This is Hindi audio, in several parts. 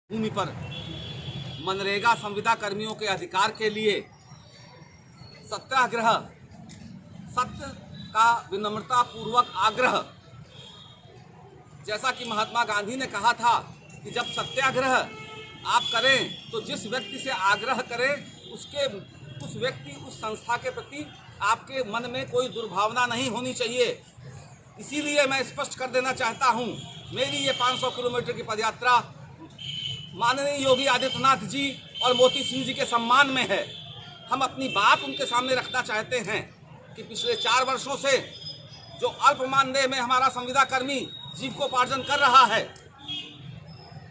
भूमि पर मनरेगा संविदा कर्मियों के अधिकार के लिए सत्याग्रह, सत्य का विनम्रता पूर्वक आग्रह। जैसा कि महात्मा गांधी ने कहा था कि जब सत्याग्रह आप करें तो जिस व्यक्ति से आग्रह करें उस व्यक्ति उस संस्था के प्रति आपके मन में कोई दुर्भावना नहीं होनी चाहिए। इसीलिए मैं स्पष्ट कर देना चाहता हूं, मेरी ये 500 किलोमीटर की पदयात्रा माननीय योगी आदित्यनाथ जी और मोती सिंह जी के सम्मान में है। हम अपनी बात उनके सामने रखना चाहते हैं कि पिछले 4 वर्षों से जो अल्प मानदेय में हमारा संविदा कर्मी जीविकोपार्जन कर रहा है,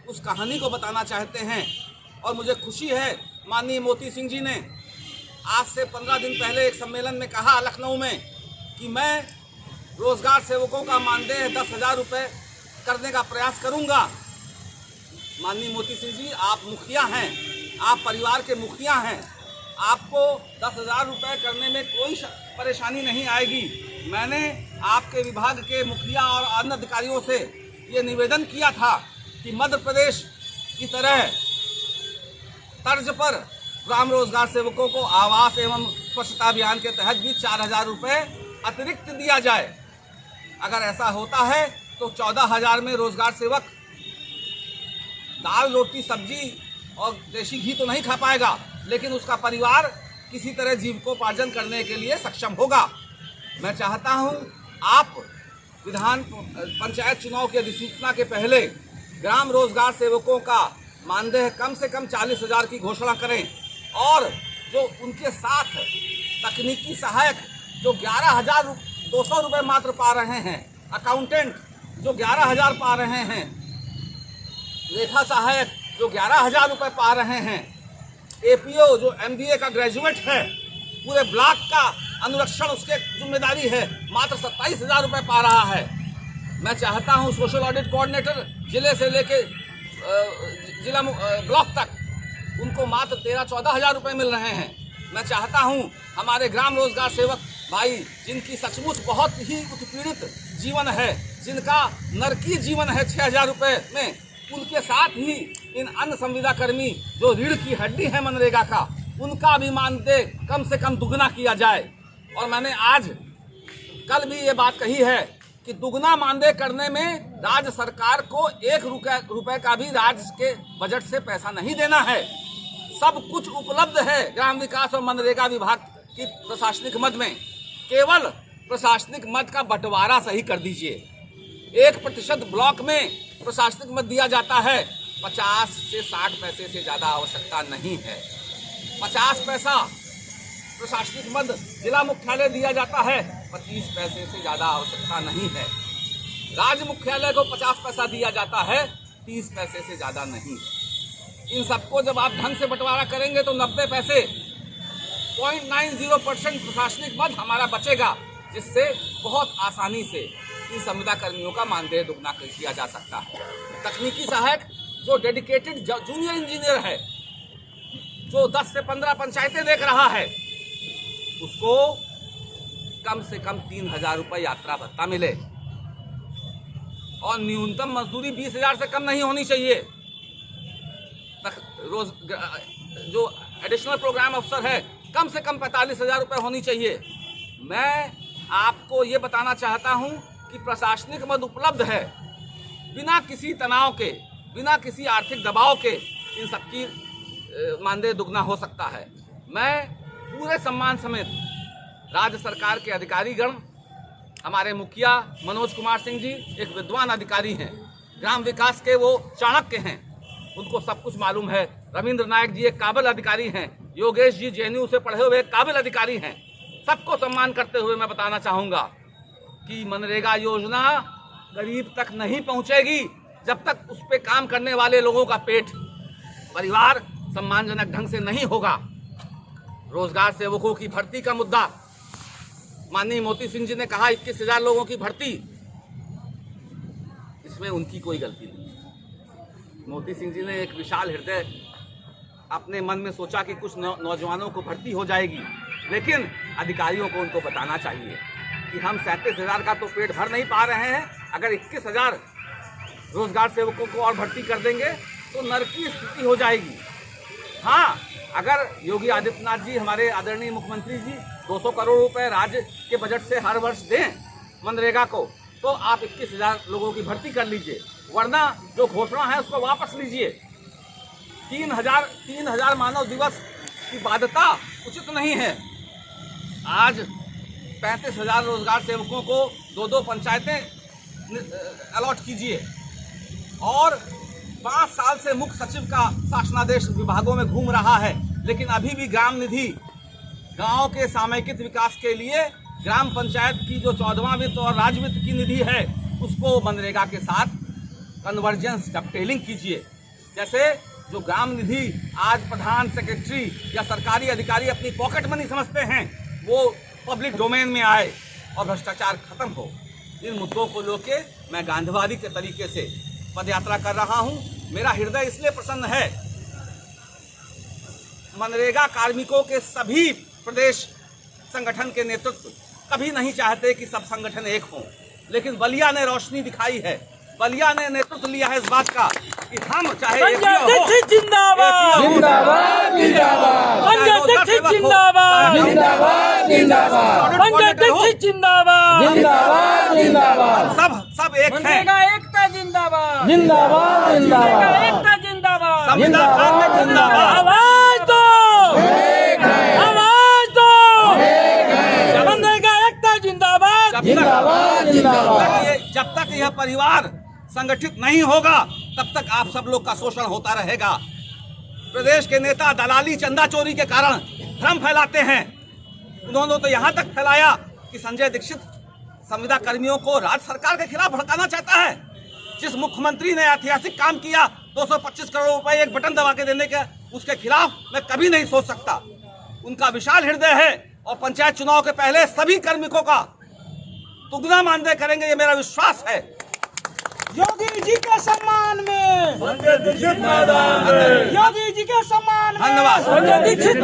उस कहानी को बताना चाहते हैं। और मुझे खुशी है, माननीय मोती सिंह जी ने आज से 15 दिन पहले एक सम्मेलन में कहा लखनऊ में कि मैं रोजगार सेवकों का मानदेय 10,000 रुपये करने का प्रयास करूंगा। माननीय मोती सिंह जी, आप मुखिया हैं, आप परिवार के मुखिया हैं, आपको 10,000 रुपये करने में कोई परेशानी नहीं आएगी। मैंने आपके विभाग के मुखिया और अन्य अधिकारियों से ये निवेदन किया था कि मध्य प्रदेश की तरह तर्ज पर ग्राम रोजगार सेवकों को आवास एवं स्वच्छता अभियान के तहत भी 4,000 रुपये अतिरिक्त दिया जाए। अगर ऐसा होता है तो 14,000 में रोजगार सेवक दाल रोटी सब्जी और देशी घी तो नहीं खा पाएगा, लेकिन उसका परिवार किसी तरह जीविकोपार्जन करने के लिए सक्षम होगा। मैं चाहता हूं आप विधान पंचायत चुनाव की अधिसूचना के पहले ग्राम रोजगार सेवकों का मानदेय कम से कम 40,000 की घोषणा करें और जो उनके साथ तकनीकी सहायक जो 11,200 रुपये मात्र पा रहे हैं, अकाउंटेंट जो 11,000 पा रहे हैं, लेखा सहायक जो 11,000 रुपये पा रहे हैं, एपीओ जो MBA का ग्रेजुएट है, पूरे ब्लॉक का अनुरक्षण उसके जिम्मेदारी है, मात्र 27,000 रुपये पा रहा है। मैं चाहता हूं सोशल ऑडिट कोऑर्डिनेटर जिले से लेके जिला ब्लॉक तक उनको मात्र 13-14,000 रुपये मिल रहे हैं। मैं चाहता हूं हमारे ग्राम रोजगार सेवक भाई जिनकी सचमुच बहुत ही उत्पीड़ित जीवन है, जिनका नरकी जीवन है 6,000 रुपये में, उनके साथ ही इन अन्य संविदा कर्मी जो रीढ़ की हड्डी है मनरेगा का, उनका भी मानदेय कम से कम दुगना किया जाए। और मैंने आज कल भी ये बात कही है कि दुगना मानदेय करने में राज्य सरकार को 1 रुपये का भी राज्य के बजट से पैसा नहीं देना है। सब कुछ उपलब्ध है ग्राम विकास और मनरेगा विभाग की प्रशासनिक मद में। केवल प्रशासनिक मद का बंटवारा सही कर दीजिए। 1% ब्लॉक में प्रशासनिक मद दिया जाता है, 50 से 60 पैसे से ज़्यादा आवश्यकता नहीं है। 50 पैसा प्रशासनिक मद जिला मुख्यालय दिया जाता है, 25 पैसे से ज़्यादा आवश्यकता नहीं है। राज्य मुख्यालय को 50 पैसा दिया जाता है, 30 पैसे से ज़्यादा नहीं है। इन सबको जब आप ढंग से बंटवारा करेंगे तो 90 पैसे 0.90% प्रशासनिक मद हमारा बचेगा, जिससे बहुत आसानी से इन संविदा कर्मियों का मानदेय दुगना किया जा सकता है। तकनीकी सहायक जो डेडिकेटेड जूनियर इंजीनियर है, जो 10 से 15 पंचायतें देख रहा है, उसको कम से कम 3,000 रुपये यात्रा भत्ता मिले और न्यूनतम मजदूरी 20,000 से कम नहीं होनी चाहिए। रोज जो एडिशनल प्रोग्राम अफसर है, कम से कम 45,000 रुपये होनी चाहिए। मैं आपको ये बताना चाहता हूँ कि प्रशासनिक मद उपलब्ध है, बिना किसी तनाव के, बिना किसी आर्थिक दबाव के इन सबकी मानदेय दुगना हो सकता है। मैं पूरे सम्मान समेत राज्य सरकार के अधिकारीगण, हमारे मुखिया मनोज कुमार सिंह जी एक विद्वान अधिकारी हैं, ग्राम विकास के वो चाणक्य हैं, उनको सब कुछ मालूम है। रविंद्र नायक जी एक काबिल अधिकारी हैं, योगेश जी JNU से पढ़े हुए काबिल अधिकारी हैं। सबको सम्मान करते हुए मैं बताना चाहूँगा कि मनरेगा योजना गरीब तक नहीं पहुँचेगी जब तक उस पर काम करने वाले लोगों का पेट, परिवार सम्मानजनक ढंग से नहीं होगा। रोजगार सेवकों की भर्ती का मुद्दा, माननीय मोती सिंह जी ने कहा 21,000 लोगों की भर्ती, इसमें उनकी कोई गलती नहीं। मोती सिंह जी ने एक विशाल हृदय अपने मन में सोचा कि कुछ नौजवानों को भर्ती हो जाएगी, लेकिन अधिकारियों को उनको बताना चाहिए कि हम 37,000 का तो पेट भर नहीं पा रहे हैं। अगर 21,000 रोजगार सेवकों को और भर्ती कर देंगे तो नरक की स्थिति हो जाएगी। हाँ, अगर योगी आदित्यनाथ जी, हमारे आदरणीय मुख्यमंत्री जी 200 करोड़ रुपए राज्य के बजट से हर वर्ष दें मनरेगा को, तो आप 21,000 लोगों की भर्ती कर लीजिए, वरना जो घोषणा है उसको वापस लीजिए। 3,000 मानव दिवस की बाध्यता उचित नहीं है। आज 35,000 रोजगार सेवकों को 2-2 पंचायतें अलॉट कीजिए, और 5 साल से मुख्य सचिव का शासनादेश विभागों में घूम रहा है, लेकिन अभी भी ग्राम निधि, गांव के सामयिक विकास के लिए ग्राम पंचायत की जो 14वां वित्त और राज्य वित्त की निधि है, उसको मनरेगा के साथ कन्वर्जेंस डबटेलिंग कीजिए। जैसे जो ग्राम निधि आज प्रधान सेक्रेटरी या सरकारी अधिकारी अपनी पॉकेट मनी समझते हैं, वो पब्लिक डोमेन में आए और भ्रष्टाचार खत्म हो। इन मुद्दों को लेके मैं गांधीवादी के तरीके से पदयात्रा कर रहा हूं। मेरा हृदय इसलिए प्रसन्न है, मनरेगा कार्मिकों के सभी प्रदेश संगठन के नेतृत्व कभी नहीं चाहते कि सब संगठन एक हों, लेकिन बलिया ने रोशनी दिखाई है, बलिया ने नेतृत्व लिया है इस बात का कि हम चाहे जिंदाबाद जिंदाबाद जिंदाबाद जिंदाबाद जिंदाबाद जिंदाबाद सब एक हैं। एकता जिंदाबाद जिंदाबाद जिंदाबाद एकता जिंदाबाद संविधान जिंदाबाद। आवाज दो, आवाज दो, मनरेगा एकता जिंदाबाद जिंदाबाद जिंदाबाद। जब तक यह परिवार संगठित नहीं होगा, तब तक आप सब लोग का शोषण होता रहेगा। प्रदेश के नेता दलाली चंदा चोरी के कारण भ्रम फैलाते हैं। उन्होंने तो यहाँ तक फैलाया कि संजय दीक्षित संविदा कर्मियों को राज्य सरकार के खिलाफ भड़काना चाहता है। जिस मुख्यमंत्री ने ऐतिहासिक काम किया 225 करोड़ रुपए एक बटन दबा के देने के, उसके खिलाफ मैं कभी नहीं सोच सकता। उनका विशाल हृदय है और पंचायत चुनाव के पहले सभी कार्मिकों का दुगना मानदेय करेंगे, ये मेरा विश्वास है। योगी जी के सम्मान में, संजय दीक्षित मैदान में। योगी जी के सम्मान में धन्यवाद। संजय दीक्षित